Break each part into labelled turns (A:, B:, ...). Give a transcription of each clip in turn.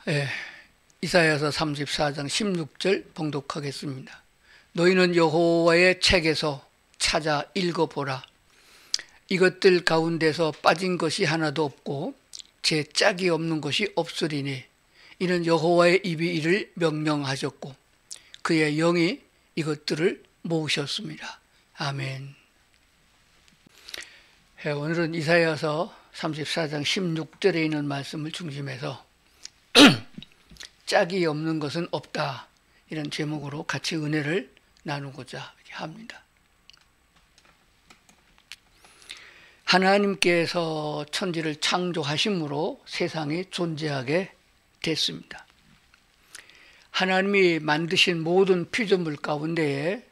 A: 예, 이사야서 34장 16절 봉독하겠습니다. 너희는 여호와의 책에서 찾아 읽어보라. 이것들 가운데서 빠진 것이 하나도 없고 제 짝이 없는 것이 없으리니 이는 여호와의 입이 이를 명령하셨고 그의 영이 이것들을 모으셨습니다. 아멘. 예, 오늘은 이사야서 34장 16절에 있는 말씀을 중심해서 짝이 없는 것은 없다, 이런 제목으로 같이 은혜를 나누고자 합니다. 하나님께서 천지를 창조하심으로 세상이 존재하게 됐습니다. 하나님이 만드신 모든 피조물 가운데에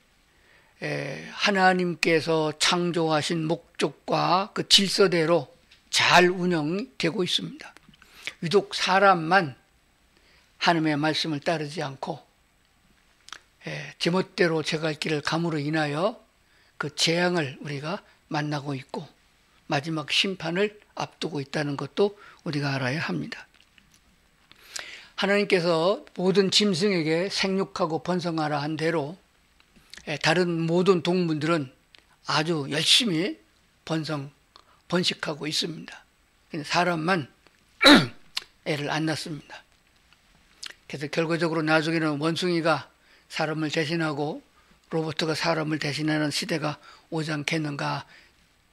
A: 하나님께서 창조하신 목적과 그 질서대로 잘 운영되고 있습니다. 유독 사람만 하나님의 말씀을 따르지 않고 제멋대로 제갈 길을 감으로 인하여 그 재앙을 우리가 만나고 있고 마지막 심판을 앞두고 있다는 것도 우리가 알아야 합니다. 하나님께서 모든 짐승에게 생육하고 번성하라 한 대로 다른 모든 동물들은 아주 열심히 번식하고 있습니다. 사람만 애를 안 낳습니다. 그래서 결과적으로 나중에는 원숭이가 사람을 대신하고 로봇가 사람을 대신하는 시대가 오지 않겠는가,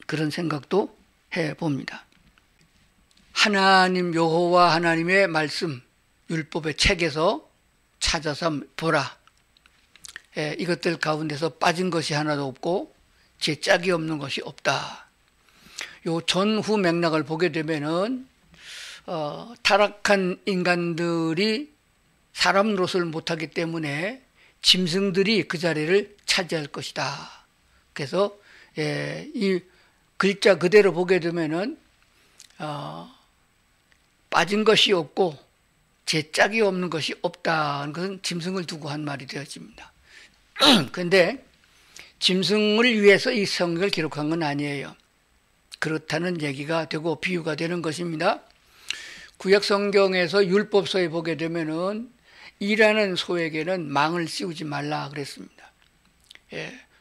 A: 그런 생각도 해봅니다. 하나님 여호와 하나님의 말씀, 율법의 책에서 찾아서 보라. 이것들 가운데서 빠진 것이 하나도 없고 제 짝이 없는 것이 없다. 요 전후 맥락을 보게 되면은 타락한 인간들이 사람 노릇을 못하기 때문에 짐승들이 그 자리를 차지할 것이다. 그래서 이 글자 그대로 보게 되면은 빠진 것이 없고 제 짝이 없는 것이 없다는 것은 짐승을 두고 한 말이 되어집니다. 그런데 짐승을 위해서 이 성경을 기록한 건 아니에요. 그렇다는 얘기가 되고 비유가 되는 것입니다. 구약 성경에서 율법서에 보게 되면은 일하는 소에게는 망을 씌우지 말라 그랬습니다.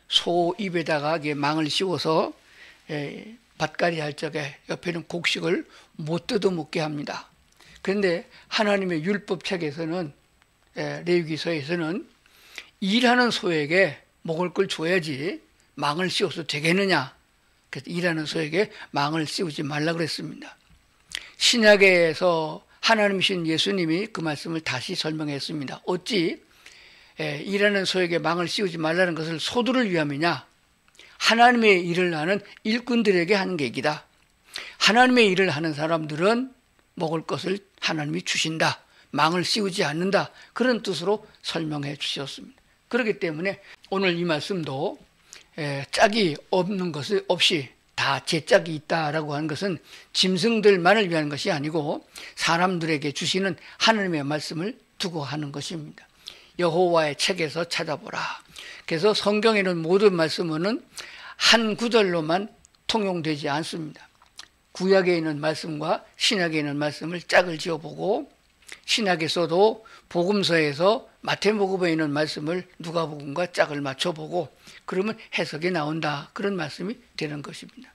A: 소 입에다가 망을 씌워서 밭갈이 할 적에 옆에는 곡식을 못 뜯어 먹게 합니다. 그런데 하나님의 율법책에서는, 레위기서에서는 일하는 소에게 먹을 걸 줘야지 망을 씌워서 되겠느냐. 그래서 일하는 소에게 망을 씌우지 말라 그랬습니다. 신약에서 하나님이신 예수님이 그 말씀을 다시 설명했습니다. 어찌 일하는 소에게 망을 씌우지 말라는 것을 소들을 위함이냐? 하나님의 일을 하는 일꾼들에게 하는 얘기다. 하나님의 일을 하는 사람들은 먹을 것을 하나님이 주신다. 망을 씌우지 않는다. 그런 뜻으로 설명해 주셨습니다. 그렇기 때문에 오늘 이 말씀도 짝이 없는 것이 없이 다 제 짝이 있다라고 하는 것은 짐승들만을 위한 것이 아니고 사람들에게 주시는 하나님의 말씀을 두고 하는 것입니다. 여호와의 책에서 찾아보라. 그래서 성경에는 모든 말씀은 한 구절로만 통용되지 않습니다. 구약에 있는 말씀과 신약에 있는 말씀을 짝을 지어보고, 신약에서도 복음서에서 마태복음에 있는 말씀을 누가복음과 짝을 맞춰보고, 그러면 해석이 나온다, 그런 말씀이 되는 것입니다.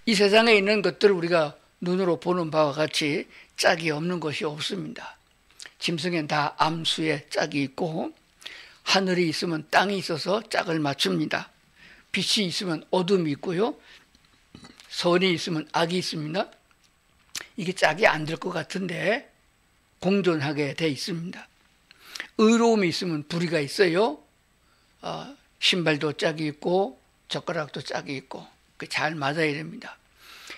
A: 이 세상에 있는 것들을 우리가 눈으로 보는 바와 같이 짝이 없는 것이 없습니다. 짐승엔 다 암수에 짝이 있고, 하늘이 있으면 땅이 있어서 짝을 맞춥니다. 빛이 있으면 어둠이 있고요, 선이 있으면 악이 있습니다. 이게 짝이 안 될 것 같은데 공존하게 돼 있습니다. 의로움이 있으면 불의가 있어요. 신발도 짝이 있고 젓가락도 짝이 있고 잘 맞아야 됩니다.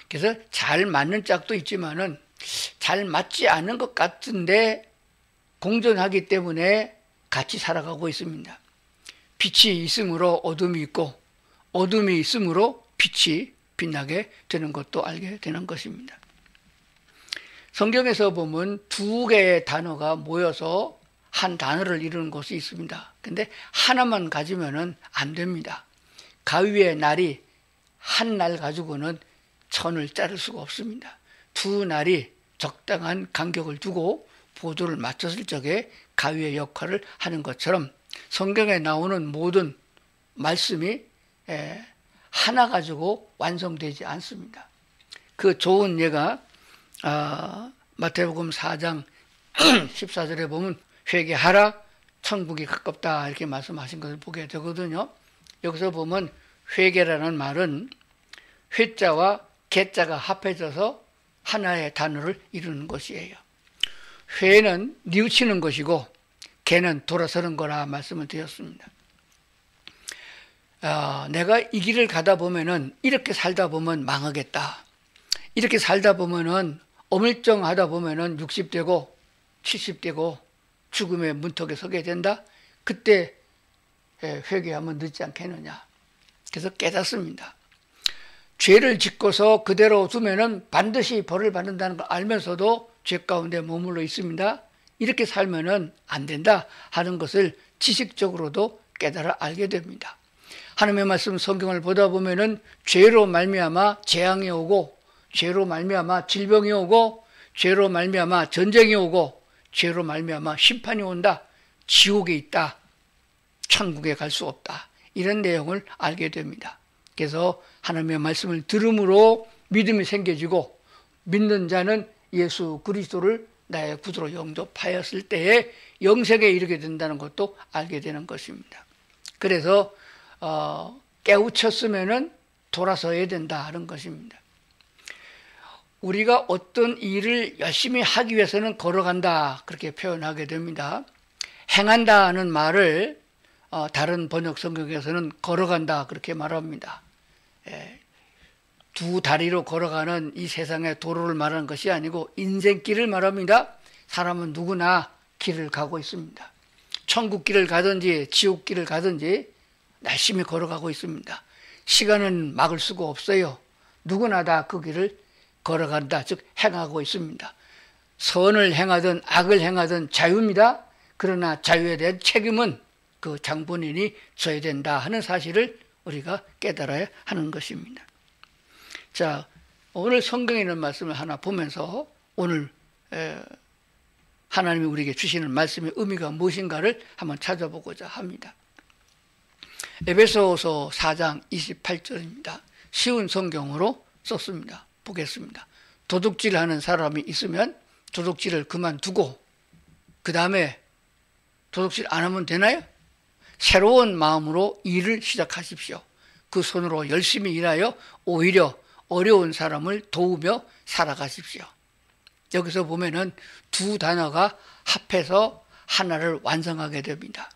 A: 그래서 잘 맞는 짝도 있지만은 잘 맞지 않은 것 같은데 공존하기 때문에 같이 살아가고 있습니다. 빛이 있으므로 어둠이 있고 어둠이 있으므로 빛이 빛나게 되는 것도 알게 되는 것입니다. 성경에서 보면 두 개의 단어가 모여서 한 단어를 이루는 것이 있습니다. 근데 하나만 가지면은 안 됩니다. 가위의 날이 한 날 가지고는 천을 자를 수가 없습니다. 두 날이 적당한 간격을 두고 보조를 맞췄을 적에 가위의 역할을 하는 것처럼 성경에 나오는 모든 말씀이 하나 가지고 완성되지 않습니다. 그 좋은 예가 마태복음 4장 14절에 보면 회개하라 천국이 가깝다 이렇게 말씀하신 것을 보게 되거든요. 여기서 보면 회개라는 말은 회자와 개자가 합해져서 하나의 단어를 이루는 것이에요. 회는 뉘우치는 것이고 개는 돌아서는 거라 말씀을 드렸습니다. 내가 이 길을 가다 보면은 이렇게 살다 보면 망하겠다. 이렇게 살다 보면은 어물쩡하다 보면은 60되고 70되고 죽음의 문턱에 서게 된다. 그때 회개하면 늦지 않겠느냐. 그래서 깨닫습니다. 죄를 짓고서 그대로 두면은 반드시 벌을 받는다는 걸 알면서도 죄 가운데 머물러 있습니다. 이렇게 살면은 안 된다 하는 것을 지식적으로도 깨달아 알게 됩니다. 하나님의 말씀 성경을 보다 보면은 죄로 말미암아 재앙이 오고, 죄로 말미암아 질병이 오고, 죄로 말미암아 전쟁이 오고, 죄로 말미암아 심판이 온다. 지옥에 있다. 천국에 갈 수 없다. 이런 내용을 알게 됩니다. 그래서 하나님의 말씀을 들음으로 믿음이 생겨지고 믿는 자는 예수 그리스도를 나의 구주로 영접하였을 때에 영생에 이르게 된다는 것도 알게 되는 것입니다. 그래서 깨우쳤으면은 돌아서야 된다 하는 것입니다. 우리가 어떤 일을 열심히 하기 위해서는 걸어간다 그렇게 표현하게 됩니다. 행한다 하는 말을 다른 번역 성경에서는 걸어간다 그렇게 말합니다. 두 다리로 걸어가는 이 세상의 도로를 말하는 것이 아니고 인생길을 말합니다. 사람은 누구나 길을 가고 있습니다. 천국길을 가든지 지옥길을 가든지 열심히 걸어가고 있습니다. 시간은 막을 수가 없어요. 누구나 다 그 길을 걸어간다, 즉 행하고 있습니다. 선을 행하든 악을 행하든 자유입니다. 그러나 자유에 대한 책임은 그 장본인이 져야 된다 하는 사실을 우리가 깨달아야 하는 것입니다. 자, 오늘 성경에 있는 말씀을 하나 보면서 오늘 하나님이 우리에게 주시는 말씀의 의미가 무엇인가를 한번 찾아보고자 합니다. 에베소서 4장 28절입니다. 쉬운 성경으로 썼습니다. 보겠습니다. 도둑질하는 사람이 있으면 도둑질을 그만두고 그 다음에 도둑질 안 하면 되나요? 새로운 마음으로 일을 시작하십시오. 그 손으로 열심히 일하여 오히려 어려운 사람을 도우며 살아가십시오. 여기서 보면은 두 단어가 합해서 하나를 완성하게 됩니다.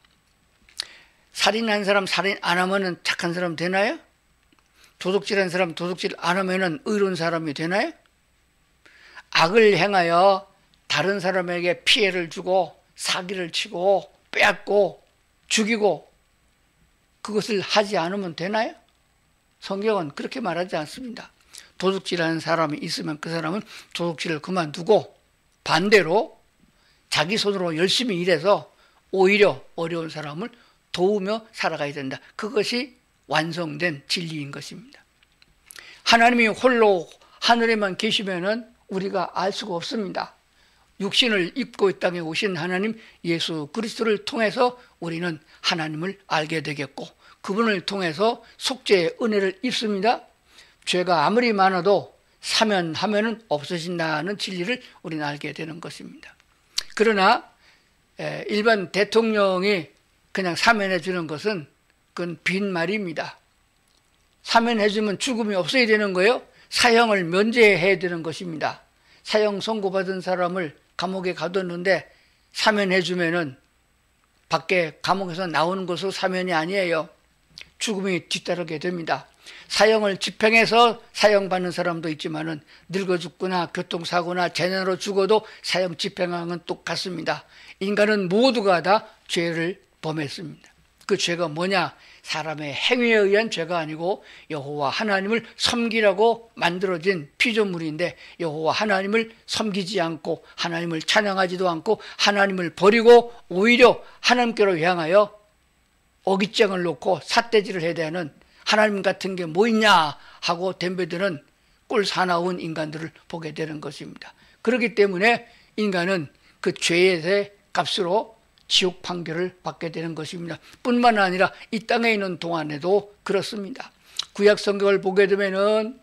A: 살인한 사람 살인 안 하면은 착한 사람 되나요? 도둑질한 사람 도둑질 안 하면은 의로운 사람이 되나요? 악을 행하여 다른 사람에게 피해를 주고 사기를 치고 빼앗고 죽이고 그것을 하지 않으면 되나요? 성경은 그렇게 말하지 않습니다. 도둑질하는 사람이 있으면 그 사람은 도둑질을 그만두고 반대로 자기 손으로 열심히 일해서 오히려 어려운 사람을 도우며 살아가야 된다. 그것이 완성된 진리인 것입니다. 하나님이 홀로 하늘에만 계시면은 우리가 알 수가 없습니다. 육신을 입고 이 땅에 오신 하나님 예수 그리스도를 통해서 우리는 하나님을 알게 되겠고 그분을 통해서 속죄의 은혜를 입습니다. 죄가 아무리 많아도 사면하면은 없어진다는 진리를 우리는 알게 되는 것입니다. 그러나 일반 대통령이 그냥 사면해 주는 것은 그건 빈말입니다. 사면해 주면 죽음이 없어야 되는 거예요. 사형을 면제해야 되는 것입니다. 사형 선고받은 사람을 감옥에 가뒀는데 사면해 주면은 밖에 감옥에서 나오는 것으로 사면이 아니에요. 죽음이 뒤따르게 됩니다. 사형을 집행해서 사형받는 사람도 있지만은 늙어 죽거나 교통사고나 재난으로 죽어도 사형 집행하는 똑같습니다. 인간은 모두가 다 죄를 범했습니다. 그 죄가 뭐냐? 사람의 행위에 의한 죄가 아니고 여호와 하나님을 섬기라고 만들어진 피조물인데 여호와 하나님을 섬기지 않고 하나님을 찬양하지도 않고 하나님을 버리고 오히려 하나님께로 향하여 어깃장을 놓고 삿대질을 해야 되는 하나님 같은 게 뭐 있냐 하고 덤벼드는 꼴 사나운 인간들을 보게 되는 것입니다. 그렇기 때문에 인간은 그 죄의 값으로 지옥 판결을 받게 되는 것입니다. 뿐만 아니라 이 땅에 있는 동안에도 그렇습니다. 구약 성경을 보게 되면은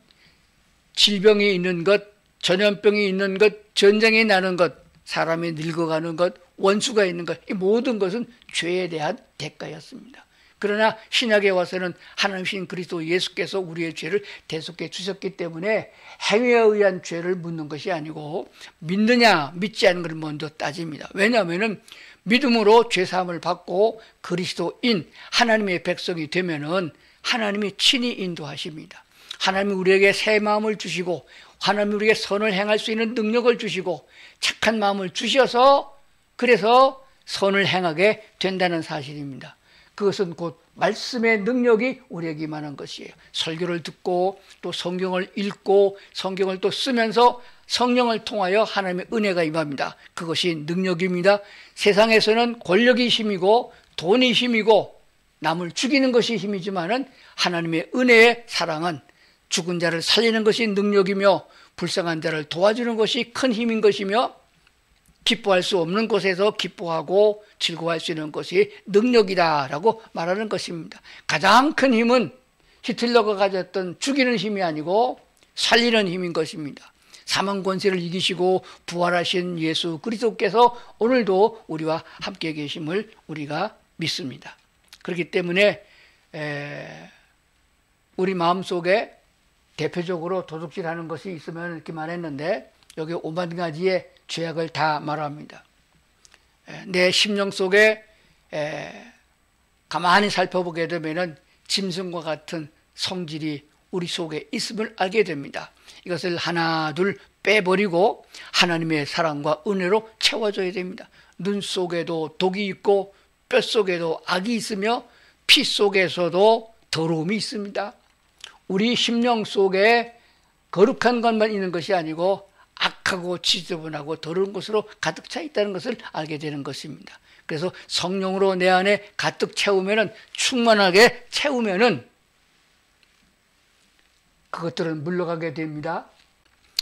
A: 질병이 있는 것, 전염병이 있는 것, 전쟁이 나는 것, 사람이 늙어가는 것, 원수가 있는 것, 이 모든 것은 죄에 대한 대가였습니다. 그러나 신약에 와서는 하나님이신 그리스도 예수께서 우리의 죄를 대속해 주셨기 때문에 행위에 의한 죄를 묻는 것이 아니고 믿느냐 믿지 않는 것을 먼저 따집니다. 왜냐하면 믿음으로 죄사함을 받고 그리스도인 하나님의 백성이 되면은 하나님이 친히 인도하십니다. 하나님이 우리에게 새 마음을 주시고 하나님이 우리에게 선을 행할 수 있는 능력을 주시고 착한 마음을 주셔서 그래서 선을 행하게 된다는 사실입니다. 그것은 곧 말씀의 능력이 우리에게 임하는 것이에요. 설교를 듣고 또 성경을 읽고 성경을 또 쓰면서 성령을 통하여 하나님의 은혜가 임합니다. 그것이 능력입니다. 세상에서는 권력이 힘이고 돈이 힘이고 남을 죽이는 것이 힘이지만은 하나님의 은혜의 사랑은 죽은 자를 살리는 것이 능력이며 불쌍한 자를 도와주는 것이 큰 힘인 것이며 기뻐할 수 없는 곳에서 기뻐하고 즐거워할 수 있는 것이 능력이다라고 말하는 것입니다. 가장 큰 힘은 히틀러가 가졌던 죽이는 힘이 아니고 살리는 힘인 것입니다. 사망 권세를 이기시고 부활하신 예수 그리스도께서 오늘도 우리와 함께 계심을 우리가 믿습니다. 그렇기 때문에 우리 마음속에 대표적으로 도둑질하는 것이 있으면 이렇게 말했는데 여기 5만 가지의 죄악을 다 말합니다. 내 심령 속에 가만히 살펴보게 되면 짐승과 같은 성질이 우리 속에 있음을 알게 됩니다. 이것을 하나 둘 빼버리고 하나님의 사랑과 은혜로 채워줘야 됩니다. 눈 속에도 독이 있고 뼈 속에도 악이 있으며 피 속에서도 더러움이 있습니다. 우리 심령 속에 거룩한 것만 있는 것이 아니고 악하고 지저분하고 더러운 것으로 가득 차 있다는 것을 알게 되는 것입니다. 그래서 성령으로 내 안에 가득 채우면은 충만하게 채우면은 그것들은 물러가게 됩니다.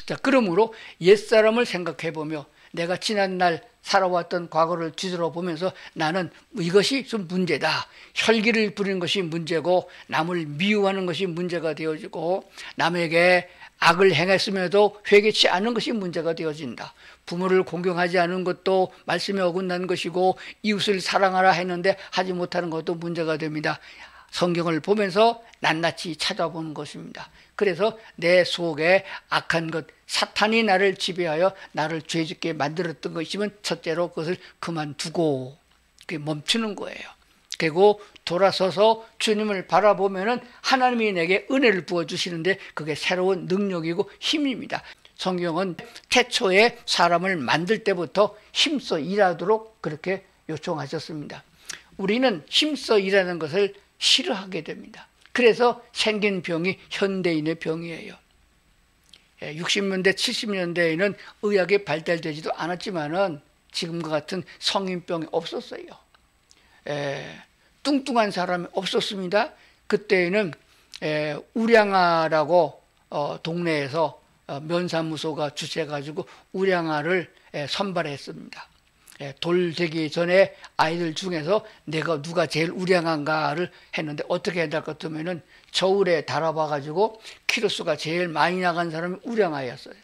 A: 자, 그러므로 옛사람을 생각해 보며 내가 지난날 살아왔던 과거를 뒤돌아보면서 나는 이것이 좀 문제다. 혈기를 부리는 것이 문제고 남을 미워하는 것이 문제가 되어지고 남에게 악을 행했음에도 회개치 않은 것이 문제가 되어진다. 부모를 공경하지 않은 것도 말씀에 어긋난 것이고 이웃을 사랑하라 했는데 하지 못하는 것도 문제가 됩니다. 성경을 보면서 낱낱이 찾아보는 것입니다. 그래서 내 속에 악한 것, 사탄이 나를 지배하여 나를 죄짓게 만들었던 것이면 첫째로 그것을 그만두고 멈추는 거예요. 그리고 돌아서서 주님을 바라보면은 하나님이 내게 은혜를 부어주시는데 그게 새로운 능력이고 힘입니다. 성경은 태초에 사람을 만들 때부터 힘써 일하도록 그렇게 요청하셨습니다. 우리는 힘써 일하는 것을 싫어하게 됩니다. 그래서 생긴 병이 현대인의 병이에요. 60년대, 70년대에는 의학이 발달되지도 않았지만은 지금과 같은 성인병이 없었어요. 뚱뚱한 사람이 없었습니다. 그때에는 우량아라고 동네에서 면사무소가 주최해가지고 우량아를 선발했습니다. 돌 되기 전에 아이들 중에서 내가 누가 제일 우량한가를 했는데 어떻게 해야 될 것 같으면은 저울에 달아봐가지고 키로수가 제일 많이 나간 사람이 우량아였어요.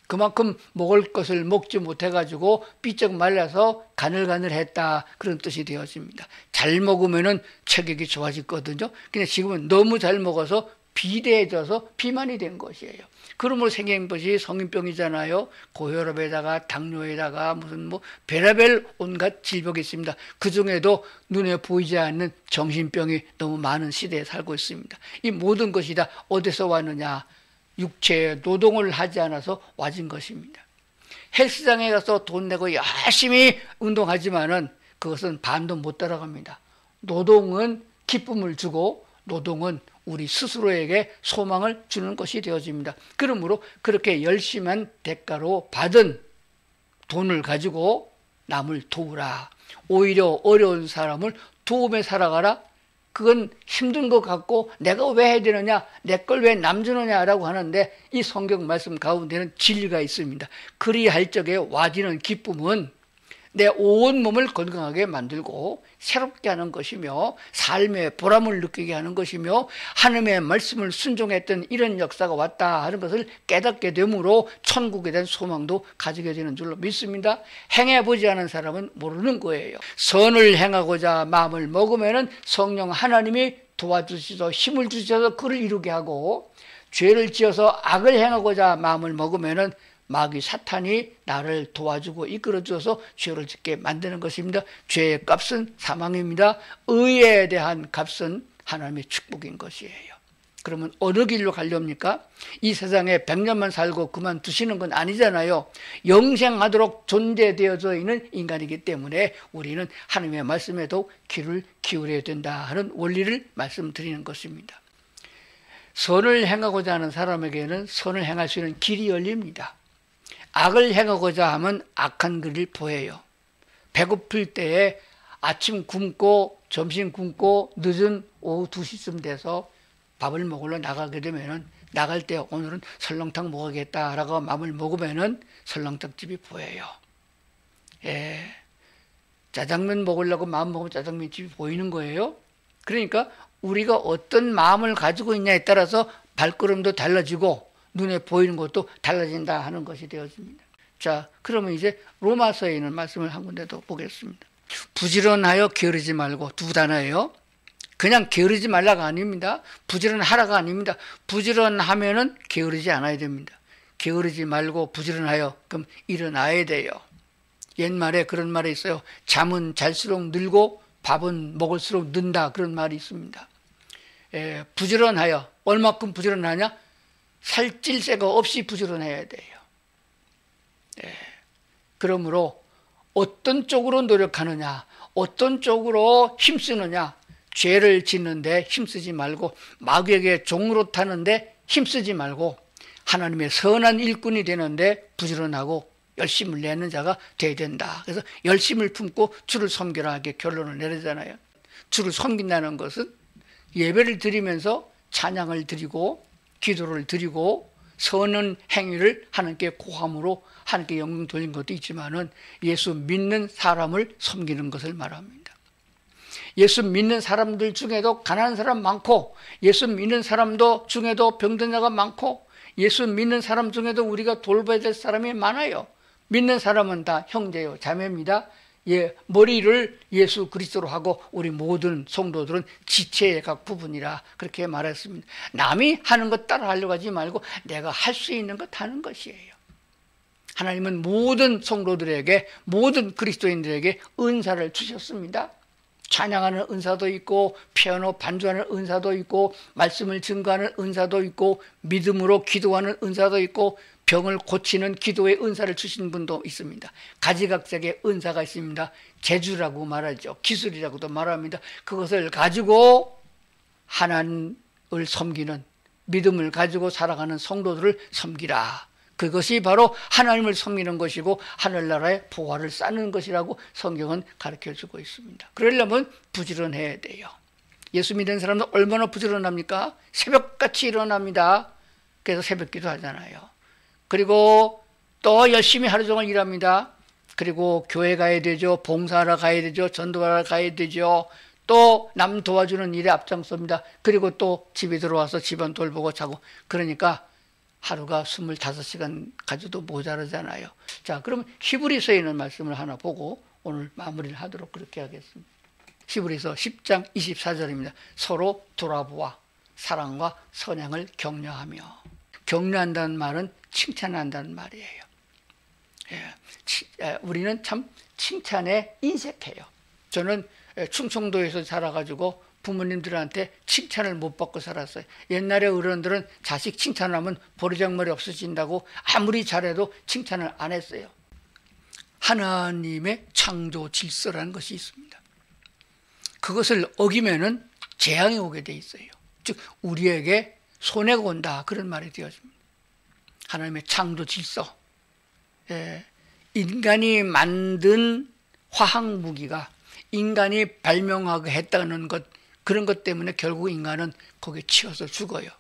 A: 그만큼 먹을 것을 먹지 못해가지고 삐쩍 말라서 가늘가늘했다 그런 뜻이 되어집니다. 잘 먹으면은 체격이 좋아지거든요. 근데 지금은 너무 잘 먹어서 비대해져서 비만이 된 것이에요. 그러므로 생긴 것이 성인병이잖아요. 고혈압에다가 당뇨에다가 무슨 별의별 온갖 질병이 있습니다. 그 중에도 눈에 보이지 않는 정신병이 너무 많은 시대에 살고 있습니다. 이 모든 것이 다 어디서 왔느냐? 육체의 노동을 하지 않아서 와진 것입니다. 헬스장에 가서 돈 내고 열심히 운동하지만은 그것은 반도 못 따라갑니다. 노동은 기쁨을 주고 노동은 우리 스스로에게 소망을 주는 것이 되어집니다. 그러므로 그렇게 열심한 대가로 받은 돈을 가지고 남을 도우라. 오히려 어려운 사람을 도움에 살아가라. 그건 힘든 것 같고 내가 왜 해야 되느냐, 내 걸 왜 남주느냐라고 하는데 이 성경 말씀 가운데는 진리가 있습니다. 그리할 적에 와지는 기쁨은 내 온 몸을 건강하게 만들고 새롭게 하는 것이며 삶의 보람을 느끼게 하는 것이며 하나님의 말씀을 순종했던 이런 역사가 왔다 하는 것을 깨닫게 되므로 천국에 대한 소망도 가지게 되는 줄로 믿습니다. 행해보지 않은 사람은 모르는 거예요. 선을 행하고자 마음을 먹으면 성령 하나님이 도와주셔서 힘을 주셔서 그를 이루게 하고, 죄를 지어서 악을 행하고자 마음을 먹으면 마귀 사탄이 나를 도와주고 이끌어줘서 죄를 짓게 만드는 것입니다. 죄의 값은 사망입니다. 의에 대한 값은 하나님의 축복인 것이에요. 그러면 어느 길로 가려합니까? 이 세상에 100년만 살고 그만두시는 건 아니잖아요. 영생하도록 존재되어져 있는 인간이기 때문에 우리는 하나님의 말씀에도 귀를 기울여야 된다 하는 원리를 말씀드리는 것입니다. 선을 행하고자 하는 사람에게는 선을 행할 수 있는 길이 열립니다. 악을 행하고자 하면 악한 길을 보여요. 배고플 때에 아침 굶고 점심 굶고 늦은 오후 2시쯤 돼서 밥을 먹으러 나가게 되면은, 나갈 때 오늘은 설렁탕 먹어야겠다라고 마음을 먹으면은 설렁탕집이 보여요. 예. 짜장면 먹으려고 마음 먹으면 짜장면집이 보이는 거예요. 그러니까 우리가 어떤 마음을 가지고 있냐에 따라서 발걸음도 달라지고 눈에 보이는 것도 달라진다 하는 것이 되어집니다. 자, 그러면 이제 로마서에 있는 말씀을 한 군데 더 보겠습니다. 부지런하여 게으르지 말고, 두 단어예요. 그냥 게으르지 말라가 아닙니다. 부지런하라가 아닙니다. 부지런하면은 게으르지 않아야 됩니다. 게으르지 말고 부지런하여, 그럼 일어나야 돼요. 옛말에 그런 말이 있어요. 잠은 잘수록 늘고 밥은 먹을수록 는다, 그런 말이 있습니다. 부지런하여, 얼마큼 부지런하냐? 살찔 새가 없이 부지런해야 돼요. 그러므로 어떤 쪽으로 노력하느냐, 어떤 쪽으로 힘쓰느냐, 죄를 짓는데 힘쓰지 말고 마귀에게 종으로 타는데 힘쓰지 말고 하나님의 선한 일꾼이 되는데 부지런하고 열심을 내는 자가 돼야 된다. 그래서 열심을 품고 주를 섬기라 하게 결론을 내리잖아요. 주를 섬긴다는 것은 예배를 드리면서 찬양을 드리고 기도를 드리고 선한 행위를 하나님께 고함으로 하나님께 영광 돌린 것도 있지만은 예수 믿는 사람을 섬기는 것을 말합니다. 예수 믿는 사람들 중에도 가난한 사람 많고, 예수 믿는 사람도 중에도 병든 자가 많고, 예수 믿는 사람 중에도 우리가 돌봐야 될 사람이 많아요. 믿는 사람은 다 형제요 자매입니다. 머리를 예수 그리스도로 하고 우리 모든 성도들은 지체의 각 부분이라 그렇게 말했습니다. 남이 하는 것 따라 하려고 하지 말고 내가 할 수 있는 것 하는 것이에요. 하나님은 모든 성도들에게, 모든 그리스도인들에게 은사를 주셨습니다. 찬양하는 은사도 있고, 피아노 반주하는 은사도 있고, 말씀을 증거하는 은사도 있고, 믿음으로 기도하는 은사도 있고, 병을 고치는 기도의 은사를 주신 분도 있습니다. 가지각색의 은사가 있습니다. 재주라고 말하죠. 기술이라고도 말합니다. 그것을 가지고 하나님을 섬기는, 믿음을 가지고 살아가는 성도들을 섬기라. 그것이 바로 하나님을 섬기는 것이고 하늘나라의 보화를 쌓는 것이라고 성경은 가르쳐주고 있습니다. 그러려면 부지런해야 돼요. 예수 믿는 사람은 얼마나 부지런합니까? 새벽같이 일어납니다. 그래서 새벽기도 하잖아요. 그리고 또 열심히 하루 종일 일합니다. 그리고 교회 가야 되죠. 봉사하러 가야 되죠. 전도하러 가야 되죠. 또 남 도와주는 일에 앞장섭니다. 그리고 또 집에 들어와서 집안 돌보고 자고. 그러니까 하루가 25시간 가져도 모자라잖아요. 자, 그럼 히브리서에 있는 말씀을 하나 보고 오늘 마무리를 하도록 그렇게 하겠습니다. 히브리서 10장 24절입니다. 서로 돌아보아 사랑과 선행을 격려하며. 격려한다는 말은 칭찬한다는 말이에요. 우리는 참 칭찬에 인색해요. 저는 충청도에서 자라가지고 부모님들한테 칭찬을 못 받고 살았어요. 옛날에 어른들은 자식 칭찬하면 버르장머리 없어진다고 아무리 잘해도 칭찬을 안 했어요. 하나님의 창조 질서라는 것이 있습니다. 그것을 어기면은 재앙이 오게 돼 있어요. 즉 우리에게 손해가 온다, 그런 말이 되어집니다. 하나님의 창조 질서, 인간이 만든 화학 무기가 인간이 발명하고 했다는 것, 그런 것 때문에 결국 인간은 거기에 치여서 죽어요.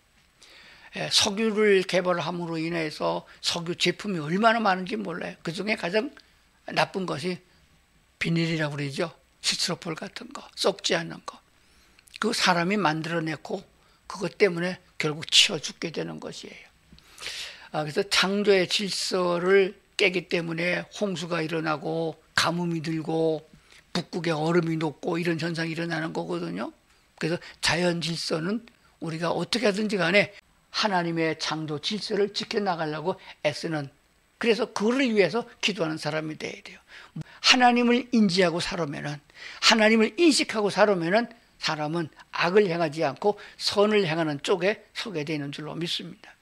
A: 석유를 개발함으로 인해서 석유 제품이 얼마나 많은지 몰라요. 그중에 가장 나쁜 것이 비닐이라고 그러죠. 스티로폴 같은 거, 썩지 않는 거. 그 사람이 만들어냈고 그것 때문에 결국 치여 죽게 되는 것이에요. 그래서 창조의 질서를 깨기 때문에 홍수가 일어나고 가뭄이 들고 북극에 얼음이 녹고 이런 현상이 일어나는 거거든요. 그래서 자연 질서는 우리가 어떻게 하든지 간에 하나님의 창조 질서를 지켜나가려고 애쓰는, 그래서 그를 위해서 기도하는 사람이 돼야 돼요. 하나님을 인지하고 살으면은, 하나님을 인식하고 살으면은 사람은 악을 행하지 않고 선을 행하는 쪽에 서게 되는 줄로 믿습니다.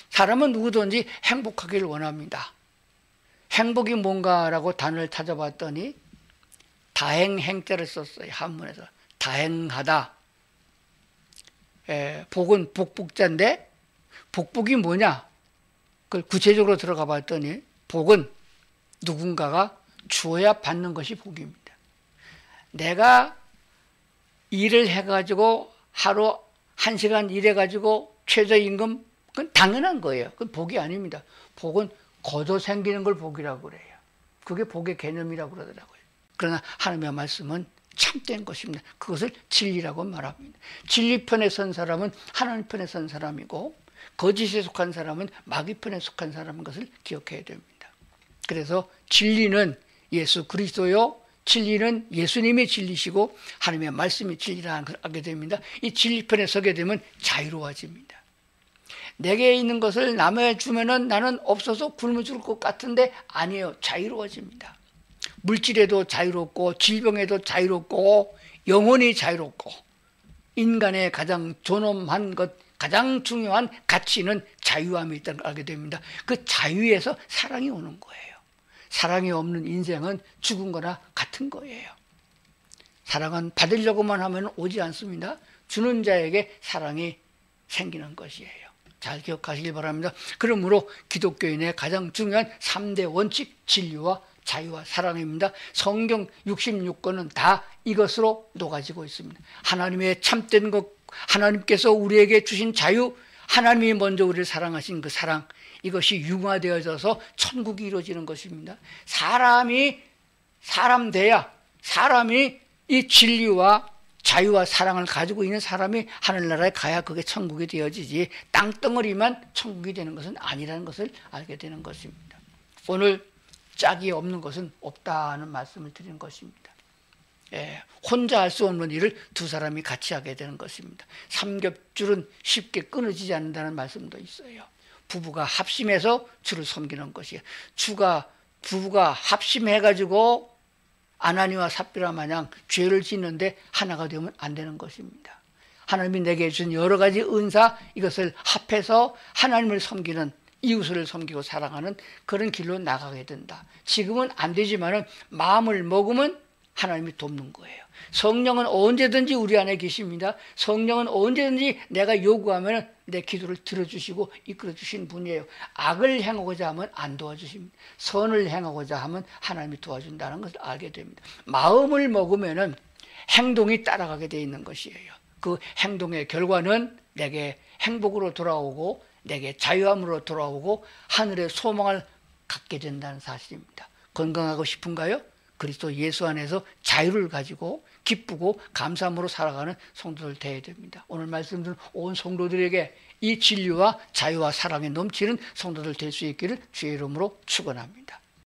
A: 사람은 누구든지 행복하기를 원합니다. 행복이 뭔가라고 단어를 찾아봤더니 다행행자를 썼어요. 한문에서. 다행하다. 복은 복복자인데 복복이 뭐냐? 그걸 구체적으로 들어가 봤더니 복은 누군가가 주어야 받는 것이 복입니다. 내가 일을 해가지고 하루 1시간 일해가지고 최저임금, 그건 당연한 거예요. 그건 복이 아닙니다. 복은 거저 생기는 걸 복이라고 그래요. 그게 복의 개념이라고 그러더라고요. 그러나 하나님의 말씀은 참된 것입니다. 그것을 진리라고 말합니다. 진리 편에 선 사람은 하나님 편에 선 사람이고 거짓에 속한 사람은 마귀 편에 속한 사람인 것을 기억해야 됩니다. 그래서 진리는 예수 그리스도요, 진리는 예수님이 진리시고 하나님의 말씀이 진리라는 걸 알게 됩니다. 이 진리 편에 서게 되면 자유로워집니다. 내게 있는 것을 남에게 주면은 나는 없어서 굶어 죽을 것 같은데 아니에요. 자유로워집니다. 물질에도 자유롭고 질병에도 자유롭고 영혼이 자유롭고 인간의 가장 존엄한 것, 가장 중요한 가치는 자유함이 있다는 걸 알게 됩니다. 그 자유에서 사랑이 오는 거예요. 사랑이 없는 인생은 죽은 거나 같은 거예요. 사랑은 받으려고만 하면 오지 않습니다. 주는 자에게 사랑이 생기는 것이에요. 잘 기억하시기 바랍니다. 그러므로 기독교인의 가장 중요한 3대 원칙, 진리와 자유와 사랑입니다. 성경 66권은 다 이것으로 녹아지고 있습니다. 하나님의 참된 것, 하나님께서 우리에게 주신 자유, 하나님이 먼저 우리를 사랑하신 그 사랑, 이것이 융화되어져서 천국이 이루어지는 것입니다. 사람이 사람 돼야, 사람이 이 진리와 자유와 사랑을 가지고 있는 사람이 하늘나라에 가야 그게 천국이 되어지지, 땅덩어리만 천국이 되는 것은 아니라는 것을 알게 되는 것입니다. 오늘 짝이 없는 것은 없다는 말씀을 드리는 것입니다. 혼자 할 수 없는 일을 두 사람이 같이 하게 되는 것입니다. 삼겹줄은 쉽게 끊어지지 않는다는 말씀도 있어요. 부부가 합심해서 주를 섬기는 것이에요. 부부가 합심해가지고 아나니와 삽비라 마냥 죄를 짓는데 하나가 되면 안 되는 것입니다. 하나님이 내게 주신 여러 가지 은사, 이것을 합해서 하나님을 섬기는, 이웃을 섬기고 사랑하는 그런 길로 나가게 된다. 지금은 안 되지만은 마음을 먹으면 하나님이 돕는 거예요. 성령은 언제든지 우리 안에 계십니다. 성령은 언제든지 내가 요구하면 내 기도를 들어주시고 이끌어주신 분이에요. 악을 행하고자 하면 안 도와주십니다. 선을 행하고자 하면 하나님이 도와준다는 것을 알게 됩니다. 마음을 먹으면 행동이 따라가게 되어 있는 것이에요. 그 행동의 결과는 내게 행복으로 돌아오고 내게 자유함으로 돌아오고 하늘의 소망을 갖게 된다는 사실입니다. 건강하고 싶은가요? 그리스도 예수 안에서 자유를 가지고 기쁘고 감사함으로 살아가는 성도들 되어야 됩니다. 오늘 말씀드린 온 성도들에게 이 진리와 자유와 사랑에 넘치는 성도들 될 수 있기를 주의 이름으로 축원합니다.